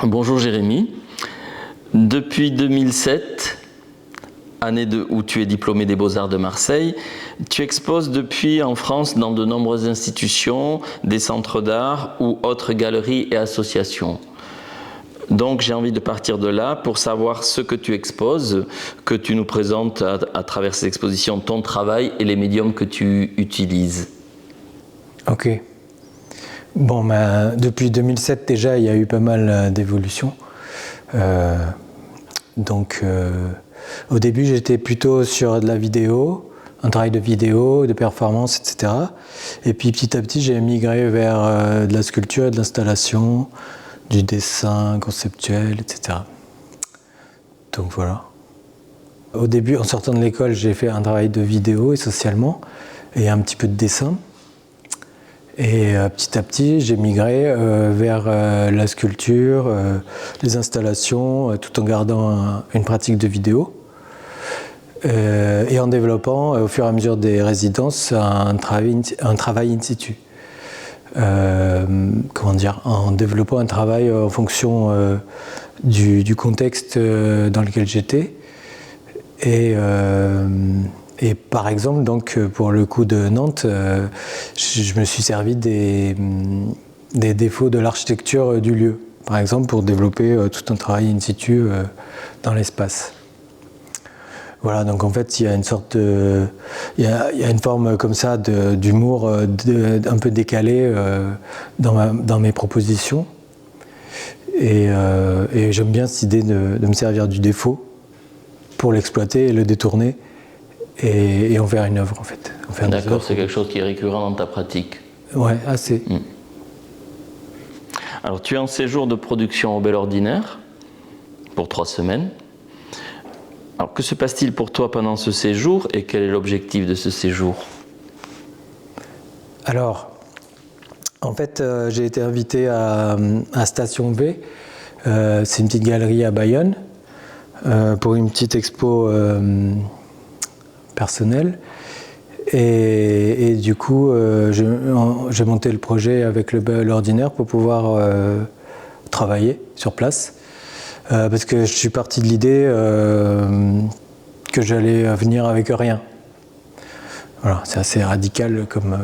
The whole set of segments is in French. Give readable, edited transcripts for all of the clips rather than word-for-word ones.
Bonjour Jérémy. Depuis 2007, année où tu es diplômé des Beaux-Arts de Marseille, tu exposes depuis en France dans de nombreuses institutions, des centres d'art ou autres galeries et associations. Donc j'ai envie de partir de là pour savoir ce que tu exposes, que tu nous présentes à travers ces expositions, ton travail et les médiums que tu utilises. Ok. Bon, depuis 2007 déjà, il y a eu pas mal d'évolutions. Au début, j'étais plutôt sur de la vidéo, un travail de vidéo, de performance, etc. Et puis petit à petit, j'ai migré vers de la sculpture, de l'installation, du dessin conceptuel, etc. Donc voilà. Au début, en sortant de l'école, j'ai fait un travail de vidéo essentiellement et un petit peu de dessin. Et petit à petit, j'ai migré vers la sculpture, les installations, tout en gardant une pratique de vidéo. Et en développant, au fur et à mesure des résidences, un travail in situ. En développant un travail en fonction du contexte dans lequel j'étais. Et par exemple, donc, pour le coup de Nantes, je me suis servi des défauts de l'architecture du lieu, par exemple, pour développer tout un travail in situ dans l'espace. Voilà, donc en fait, il y a une sorte il y a une forme comme ça d'humour un peu décalé dans mes propositions. Et j'aime bien cette idée de me servir du défaut pour l'exploiter et le détourner. Et en faire une œuvre, en fait. D'accord, c'est quelque chose qui est récurrent dans ta pratique. Ouais, assez. Alors, tu es en séjour de production au Bel Ordinaire pour 3 semaines. Alors, que se passe-t-il pour toi pendant ce séjour et quel est l'objectif de ce séjour? Alors, en fait, j'ai été invité à Station V. C'est une petite galerie à Bayonne pour une petite expo personnelle. Et du coup, j'ai monté le projet avec le Bel Ordinaire pour pouvoir travailler sur place. Parce que je suis parti de l'idée que j'allais venir avec rien. Voilà, c'est assez radical comme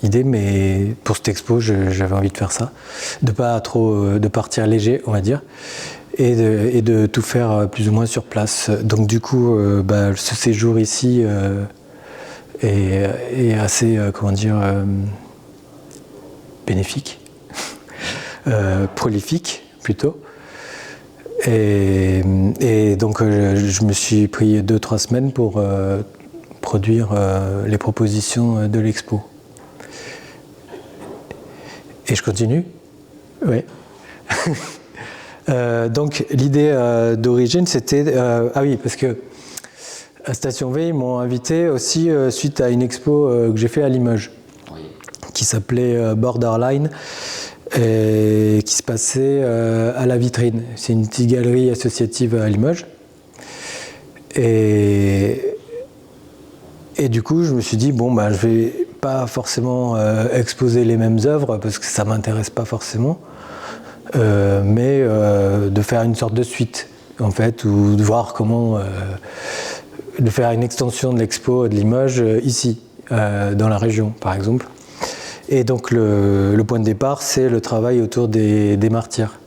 idée, mais pour cette expo, j'avais envie de faire ça. De partir léger, on va dire, et de tout faire plus ou moins sur place. Donc du coup, ce séjour ici est assez, bénéfique, prolifique plutôt. Et donc je me suis pris 2-3 semaines pour produire les propositions de l'expo. Et je continue ? Oui. Donc l'idée d'origine c'était... ah oui, parce que à Station V, ils m'ont invité aussi suite à une expo que j'ai fait à Limoges, qui s'appelait Borderline, et qui se passait à la Vitrine. C'est une petite galerie associative à Limoges. Et du coup, je me suis dit, je vais pas forcément exposer les mêmes œuvres, parce que ça m'intéresse pas forcément, mais de faire une sorte de suite, en fait, ou de voir comment... de faire une extension de l'expo de Limoges ici, dans la région, par exemple. Et donc le point de départ, c'est le travail autour des martyrs.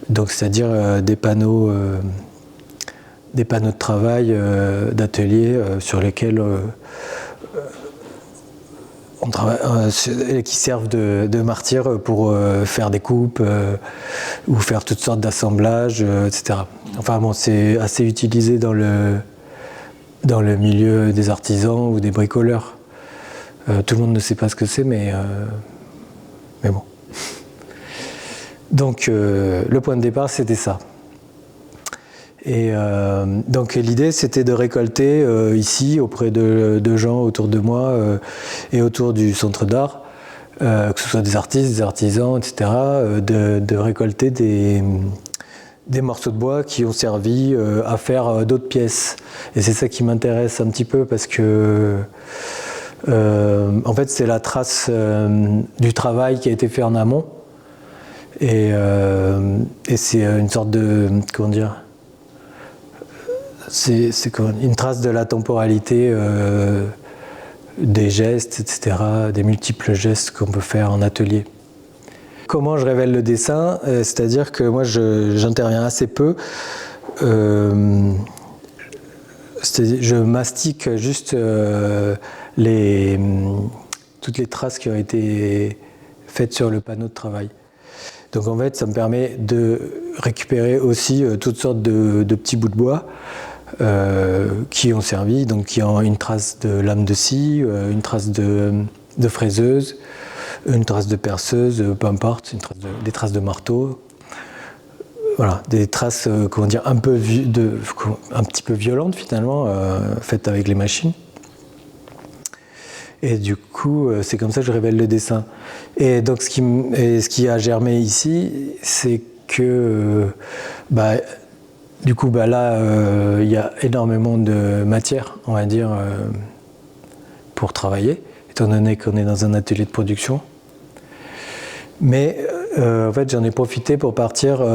Donc c'est-à-dire des panneaux de travail, d'ateliers sur lesquels on travaille, qui servent de martyrs pour faire des coupes ou faire toutes sortes d'assemblages, etc. Enfin bon, c'est assez utilisé dans le milieu des artisans ou des bricoleurs. Tout le monde ne sait pas ce que c'est, mais bon. Donc le point de départ, c'était ça. Et donc l'idée, c'était de récolter ici, auprès de gens autour de moi et autour du centre d'art, que ce soit des artistes, des artisans, etc., de récolter des morceaux de bois qui ont servi à faire d'autres pièces. Et c'est ça qui m'intéresse un petit peu, parce que en fait, c'est la trace du travail qui a été fait en amont. Et c'est une sorte de, comment dire, c'est une trace de la temporalité des gestes, etc., des multiples gestes qu'on peut faire en atelier. Comment je révèle le dessin? C'est-à-dire que moi, j'interviens assez peu. Je mastique juste toutes les traces qui ont été faites sur le panneau de travail. Donc en fait, ça me permet de récupérer aussi toutes sortes de petits bouts de bois qui ont servi, donc qui ont une trace de lame de scie, une trace de fraiseuse, une trace de perceuse, peu importe, des traces de marteau. Voilà, des traces, comment dire, un petit peu violentes finalement, faites avec les machines. Et du coup, c'est comme ça que je révèle le dessin. Et donc, ce qui a germé ici, c'est que, du coup, là, il y a énormément de matière, on va dire, pour travailler, étant donné qu'on est dans un atelier de production. Mais en fait, j'en ai profité pour partir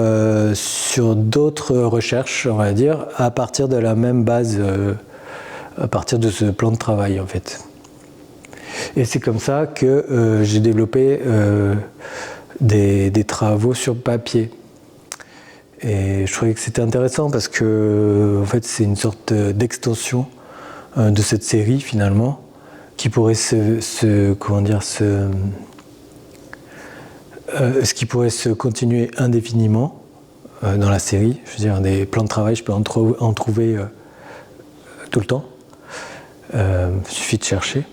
sur d'autres recherches, on va dire, à partir de la même base, à partir de ce plan de travail, en fait. Et c'est comme ça que j'ai développé des travaux sur papier. Et je trouvais que c'était intéressant parce que, en fait, c'est une sorte d'extension de cette série, finalement, qui pourrait ce qui pourrait se continuer indéfiniment dans la série. Je veux dire, des plans de travail, je peux en trouver tout le temps. Il suffit de chercher.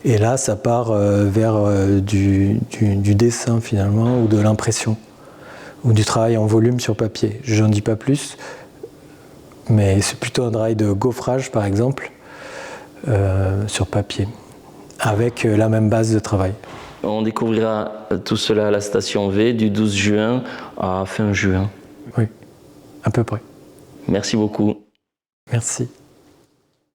Et là, ça part vers du dessin, finalement, ou de l'impression, ou du travail en volume sur papier. Je n'en dis pas plus, mais c'est plutôt un travail de gaufrage, par exemple, sur papier, avec la même base de travail. On découvrira tout cela à la station V du 12 juin à fin juin. Oui, à peu près. Merci beaucoup. Merci.